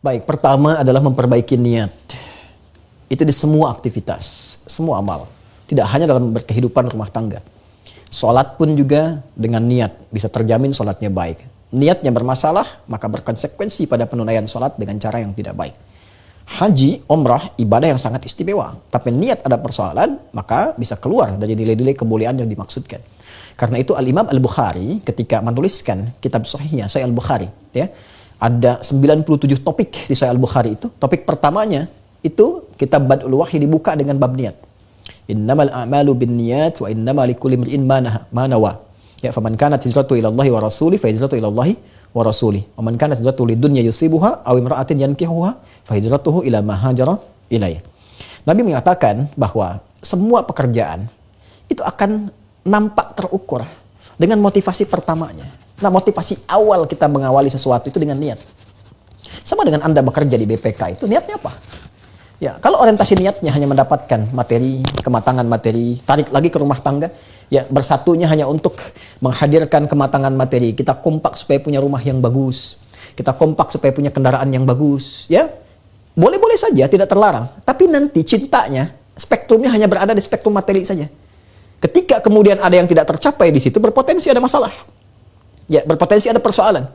Baik, pertama adalah memperbaiki niat. Itu di semua aktivitas, semua amal. Tidak hanya dalam berkehidupan rumah tangga. Sholat pun juga dengan niat, bisa terjamin sholatnya baik. Niatnya bermasalah, maka berkonsekuensi pada penunaian sholat dengan cara yang tidak baik. Haji, umrah, ibadah yang sangat istimewa. Tapi niat ada persoalan, maka bisa keluar dari nilai-nilai kemuliaan yang dimaksudkan. Karena itu Al-Imam Al-Bukhari ketika menuliskan kitab sahihnya, Sahih Al-Bukhari, ya, ada 97 topik di Sahih Al-Bukhari itu. Topik pertamanya itu kitab Bad'ul Wahyi dibuka dengan bab niat. Innamal a'malu binniyat wa innama likulli imri'in ma nawa. Ya, faman kanat hijratu ila Allah wa rasuli fa hijratu ila Allah wa rasuli. Wa man kanat hijratu lidunya yusibuha aw imra'atin yankihuha fa hijratuhu ila ma hajara ilaih. Nabi mengatakan bahwa semua pekerjaan itu akan nampak terukur dengan motivasi pertamanya. Nah, motivasi awal kita mengawali sesuatu itu dengan niat. Sama dengan Anda bekerja di BPK itu, niatnya apa? Ya, kalau orientasi niatnya hanya mendapatkan materi, kematangan materi, tarik lagi ke rumah tangga, ya bersatunya hanya untuk menghadirkan kematangan materi. Kita kompak supaya punya rumah yang bagus. Kita kompak supaya punya kendaraan yang bagus, ya. Boleh-boleh saja, tidak terlarang. Tapi nanti cintanya, spektrumnya hanya berada di spektrum materi saja. Ketika kemudian ada yang tidak tercapai di situ, berpotensi ada masalah. Ya, berpotensi ada persoalan.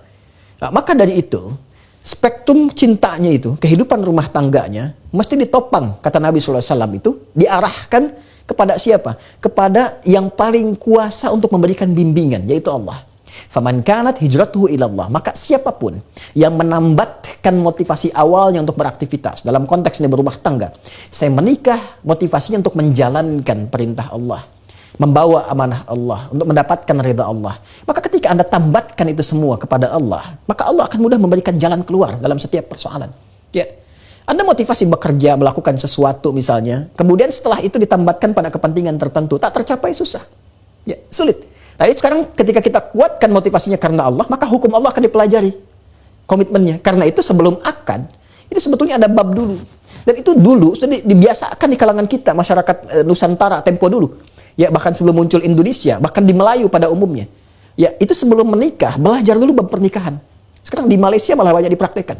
Nah, maka dari itu, spektrum cintanya itu, kehidupan rumah tangganya, mesti ditopang, kata Nabi SAW itu, diarahkan kepada siapa? Kepada yang paling kuasa untuk memberikan bimbingan, yaitu Allah. Faman kanat hijratuhu ilallah. Maka siapapun yang menambatkan motivasi awalnya untuk beraktivitas, dalam konteks ini berumah tangga, saya menikah, motivasinya untuk menjalankan perintah Allah, membawa amanah Allah, untuk mendapatkan ridha Allah. Maka ketika Anda tambatkan itu semua kepada Allah, maka Allah akan mudah memberikan jalan keluar dalam setiap persoalan. Ya, Anda motivasi bekerja, melakukan sesuatu misalnya, kemudian setelah itu ditambatkan pada kepentingan tertentu, tak tercapai, susah. Ya, sulit. Jadi sekarang ketika kita kuatkan motivasinya karena Allah, maka hukum Allah akan dipelajari, komitmennya. Karena itu sebelum akad, itu sebetulnya ada bab dulu. Dan itu dulu sudah dibiasakan di kalangan kita, masyarakat Nusantara tempo dulu. Ya, bahkan sebelum muncul Indonesia, bahkan di Melayu pada umumnya. Ya, itu sebelum menikah, belajar dulu bab pernikahan. Sekarang di Malaysia malah banyak dipraktekkan.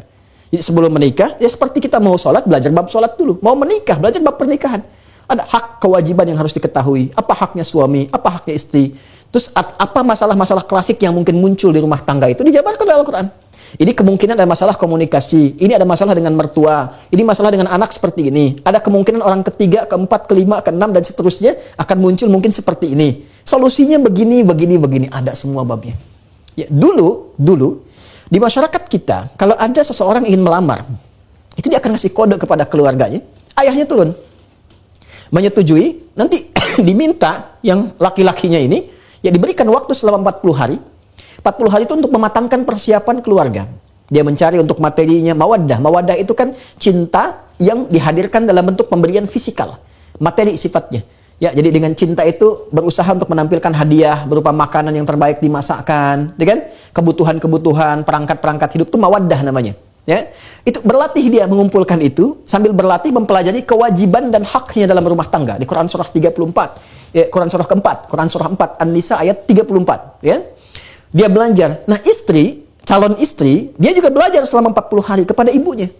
Jadi sebelum menikah, ya seperti kita mau sholat, belajar bab sholat dulu. Mau menikah, belajar bab pernikahan. Ada hak kewajiban yang harus diketahui. Apa haknya suami, apa haknya istri. Terus apa masalah-masalah klasik yang mungkin muncul di rumah tangga itu dijabarkan oleh Al-Quran. Ini kemungkinan ada masalah komunikasi, ini ada masalah dengan mertua, ini masalah dengan anak seperti ini. Ada kemungkinan orang ketiga, keempat, kelima, keenam, dan seterusnya akan muncul mungkin seperti ini. Solusinya begini, begini, begini. Ada semua babnya. Ya, dulu, di masyarakat kita, kalau ada seseorang ingin melamar, itu dia akan ngasih kode kepada keluarganya, ayahnya turun. Menyetujui, nanti diminta yang laki-lakinya ini, ya diberikan waktu selama 40 hari. 40 hari itu untuk mematangkan persiapan keluarga. Dia mencari untuk materinya mawaddah. Mawaddah itu kan cinta yang dihadirkan dalam bentuk pemberian fisikal. Materi sifatnya. Ya, jadi dengan cinta itu berusaha untuk menampilkan hadiah berupa makanan yang terbaik dimasakkan, ya kan? Kebutuhan-kebutuhan, perangkat-perangkat hidup itu mawaddah namanya. Ya, itu berlatih dia mengumpulkan itu sambil berlatih mempelajari kewajiban dan haknya dalam rumah tangga di Quran surah 34. Ya, Quran surah keempat, Quran surah 4 An-Nisa ayat 34, ya. Dia belajar. Nah, istri, calon istri, dia juga belajar selama 40 hari kepada ibunya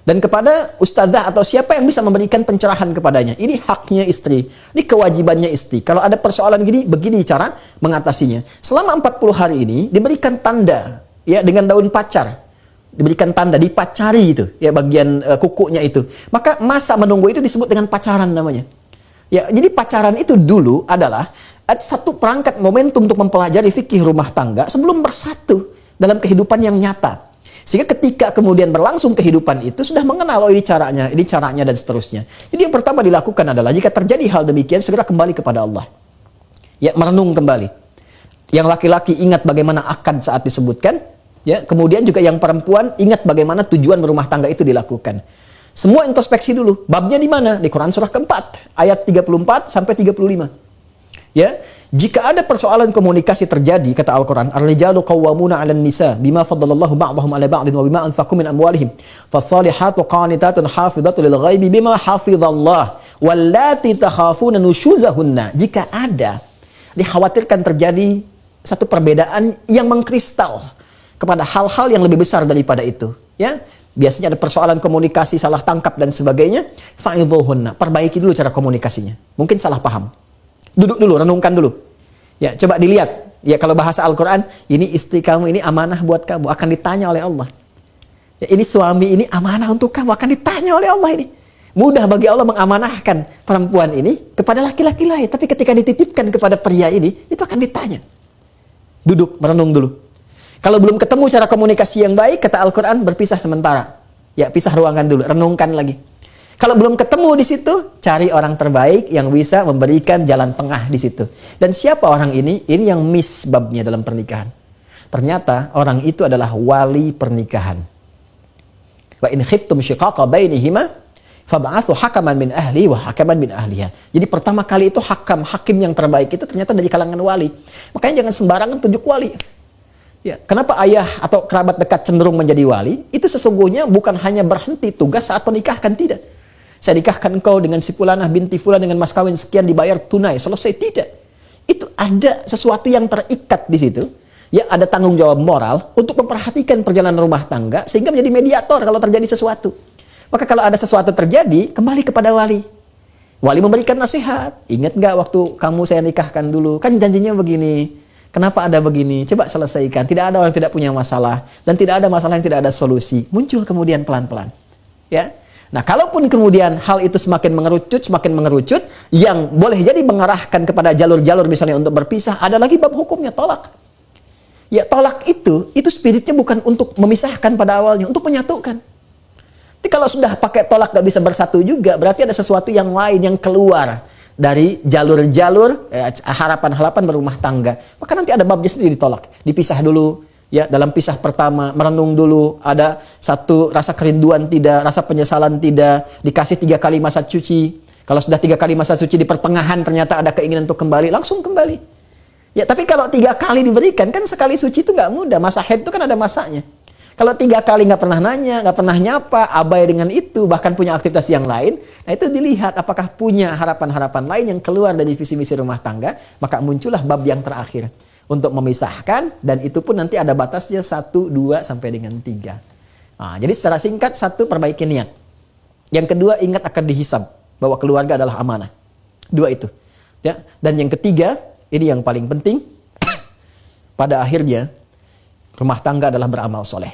dan kepada ustazah atau siapa yang bisa memberikan pencerahan kepadanya. Ini haknya istri, ini kewajibannya istri. Kalau ada persoalan gini, begini cara mengatasinya. Selama 40 hari ini diberikan tanda, ya, dengan daun pacar. Diberikan tanda, dipacari itu, ya, bagian kukunya itu. Maka masa menunggu itu disebut dengan pacaran namanya. Ya, jadi pacaran itu dulu adalah satu perangkat momentum untuk mempelajari fikih rumah tangga sebelum bersatu dalam kehidupan yang nyata. Sehingga ketika kemudian berlangsung kehidupan itu sudah mengenal, oh ini caranya dan seterusnya. Jadi yang pertama dilakukan adalah jika terjadi hal demikian segera kembali kepada Allah. Ya, merenung kembali. Yang laki-laki ingat bagaimana akad saat disebutkan, ya, kemudian juga yang perempuan ingat bagaimana tujuan berumah tangga itu dilakukan. Semua introspeksi dulu. Babnya di mana? Di Quran surah keempat, ayat 34 sampai 35. Ya, jika ada persoalan komunikasi terjadi, kata Al-Quran, ar-rijalu qawwamuna 'alan nisa bima faddalallahu ba'dahum 'ala ba'din wa bima anfaqu min amwalihim fas-salihatu qanitatun hafizatun lil ghaibi bima hafizallah wallati takhafuna nushuzahunna. Jika ada dikhawatirkan terjadi satu perbedaan yang mengkristal kepada hal-hal yang lebih besar daripada itu, ya, Biasanya ada persoalan komunikasi, salah tangkap dan sebagainya. Fa'idhuhunna, perbaiki dulu cara komunikasinya. Mungkin salah paham. Duduk dulu, renungkan dulu. Ya, coba dilihat. Ya, kalau bahasa Al-Quran, ini istri kamu, ini amanah buat kamu, akan ditanya oleh Allah. Ya, ini suami, ini amanah untuk kamu, akan ditanya oleh Allah ini. Mudah bagi Allah mengamanahkan perempuan ini kepada laki-laki lain. Tapi ketika dititipkan kepada pria ini, itu akan ditanya. Duduk, merenung dulu. Kalau belum ketemu cara komunikasi yang baik, kata Al-Quran, berpisah sementara. Ya, pisah ruangan dulu, renungkan lagi. Kalau belum ketemu di situ, cari orang terbaik yang bisa memberikan jalan tengah di situ. Dan siapa orang ini? Ini yang miss babnya dalam pernikahan. Ternyata orang itu adalah wali pernikahan. Wa in khiftum shiqaqa bainihima fab'athu hakaman min ahli wa hakaman min ahliha. Jadi pertama kali itu hakim yang terbaik itu ternyata dari kalangan wali. Makanya jangan sembarangan tunjuk wali. Ya, kenapa ayah atau kerabat dekat cenderung menjadi wali? Itu sesungguhnya bukan hanya berhenti tugas saat menikahkan, tidak. Saya nikahkan engkau dengan si fulanah binti fulan dengan mas kawin sekian dibayar tunai, selesai, tidak. Itu ada sesuatu yang terikat di situ. Ya, ada tanggung jawab moral untuk memperhatikan perjalanan rumah tangga sehingga menjadi mediator kalau terjadi sesuatu. Maka kalau ada sesuatu terjadi, kembali kepada wali. Wali memberikan nasihat. Ingat nggak waktu kamu saya nikahkan dulu? Kan janjinya begini. Kenapa ada begini? Coba selesaikan. Tidak ada orang yang tidak punya masalah. Dan tidak ada masalah yang tidak ada solusi. Muncul kemudian pelan-pelan. Ya. Nah, kalaupun kemudian hal itu semakin mengerucut, yang boleh jadi mengarahkan kepada jalur-jalur misalnya untuk berpisah, ada lagi bab hukumnya, tolak. Ya, tolak itu spiritnya bukan untuk memisahkan pada awalnya, untuk menyatukan. Tapi kalau sudah pakai tolak gak bisa bersatu juga, berarti ada sesuatu yang lain yang keluar dari jalur-jalur harapan-harapan berumah tangga. Maka nanti ada babnya sendiri ditolak. Dipisah dulu, ya, dalam pisah pertama, merenung dulu, ada satu rasa kerinduan tidak, rasa penyesalan tidak, dikasih 3 kali masa cuci. Kalau sudah 3 kali masa suci di pertengahan ternyata ada keinginan untuk kembali, langsung kembali. Ya, tapi kalau 3 kali diberikan, kan sekali suci itu nggak mudah. Masa haid itu kan ada masanya. Kalau 3 kali nggak pernah nanya, nggak pernah nyapa, abai dengan itu, bahkan punya aktivitas yang lain, nah itu dilihat apakah punya harapan-harapan lain yang keluar dari visi misi rumah tangga, maka muncullah bab yang terakhir untuk memisahkan, dan itu pun nanti ada batasnya 1, 2, sampai dengan 3. Nah, jadi secara singkat, 1, perbaiki niat. Yang kedua, ingat akan dihisab, bahwa keluarga adalah amanah. 2 itu. Ya. Dan yang ketiga, ini yang paling penting, pada akhirnya, rumah tangga adalah beramal soleh.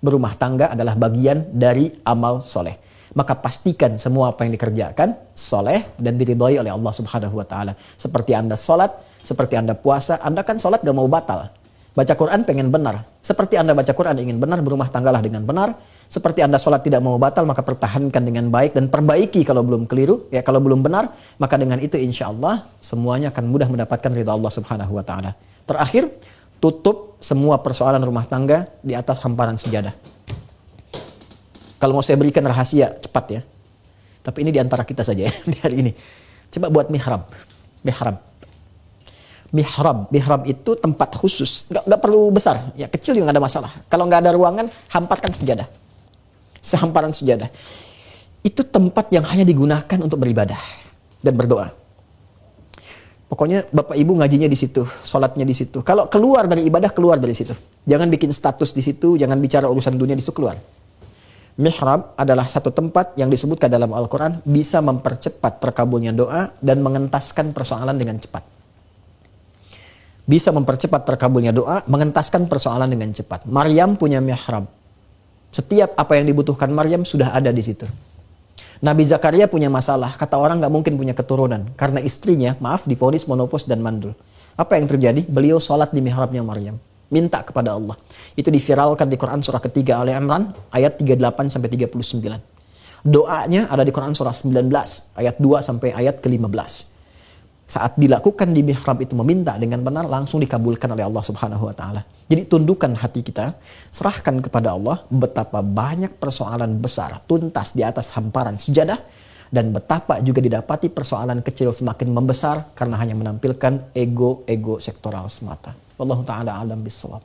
Berumah tangga adalah bagian dari amal soleh. Maka pastikan semua apa yang dikerjakan soleh dan diridhoi oleh Allah Subhanahu wa Ta'ala. Seperti Anda sholat, seperti Anda puasa, Anda kan sholat gak mau batal. Baca Quran pengen benar. Seperti Anda baca Quran ingin benar, berumah tanggalah dengan benar. Seperti Anda sholat tidak mau batal, maka pertahankan dengan baik dan perbaiki kalau belum keliru. Ya, kalau belum benar, maka dengan itu insya Allah semuanya akan mudah mendapatkan ridha Allah Subhanahu wa Ta'ala. Terakhir, tutup semua persoalan rumah tangga di atas hamparan sejadah. Kalau mau saya berikan rahasia, cepat ya. Tapi ini di antara kita saja ya, di hari ini. Coba buat mihrab. Mihrab itu tempat khusus. Nggak perlu besar. Ya, kecil juga nggak ada masalah. Kalau nggak ada ruangan, hamparkan sejadah. Sehamparan sejadah. Itu tempat yang hanya digunakan untuk beribadah dan berdoa. Pokoknya Bapak Ibu ngajinya di situ, sholatnya di situ. Kalau keluar dari ibadah, keluar dari situ. Jangan bikin status di situ, jangan bicara urusan dunia di situ, keluar. Mihrab adalah satu tempat yang disebutkan dalam Al-Quran bisa mempercepat terkabulnya doa dan mengentaskan persoalan dengan cepat. Bisa mempercepat terkabulnya doa, mengentaskan persoalan dengan cepat. Maryam punya mihrab. Setiap apa yang dibutuhkan Maryam sudah ada di situ. Nabi Zakaria punya masalah, kata orang nggak mungkin punya keturunan karena istrinya, divonis monofos dan mandul. Apa yang terjadi? Beliau sholat di mihrabnya Maryam, minta kepada Allah. Itu diviralkan di Quran surah ketiga Ali Imran ayat 38 sampai 39. Doanya ada di Quran surah 19 ayat 2 sampai ayat ke-15. Saat dilakukan di mihrab itu meminta dengan benar, langsung dikabulkan oleh Allah Subhanahu wa Ta'ala. Jadi tundukkan hati kita, serahkan kepada Allah betapa banyak persoalan besar tuntas di atas hamparan sejadah, dan betapa juga didapati persoalan kecil semakin membesar karena hanya menampilkan ego sektoral semata. Wallahu ta'ala alam bissawab.